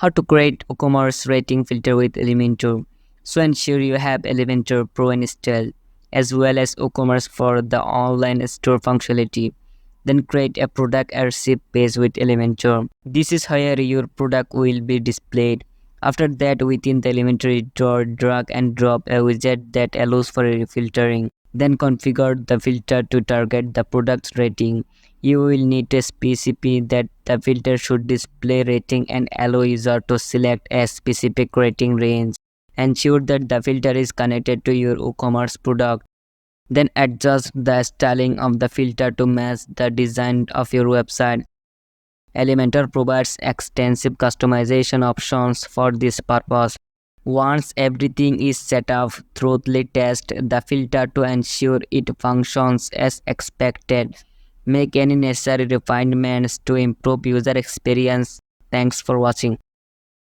How to create Woocommerce rating filter with Elementor. So ensure you have Elementor Pro installed as well as Woocommerce for the online store functionality. Then create a product archive page with Elementor. This is where your product will be displayed. After that, within the Elementor editor, drag and drop a widget that allows for filtering. Then configure the filter to target the product's rating. You will need to specify that the filter should display rating and allow user to select a specific rating range. Ensure that the filter is connected to your Woocommerce product. Then adjust the styling of the filter to match the design of your website. Elementor provides extensive customization options for this purpose. Once everything is set up, thoroughly test the filter to ensure it functions as expected. Make any necessary refinements to improve user experience. Thanks for watching.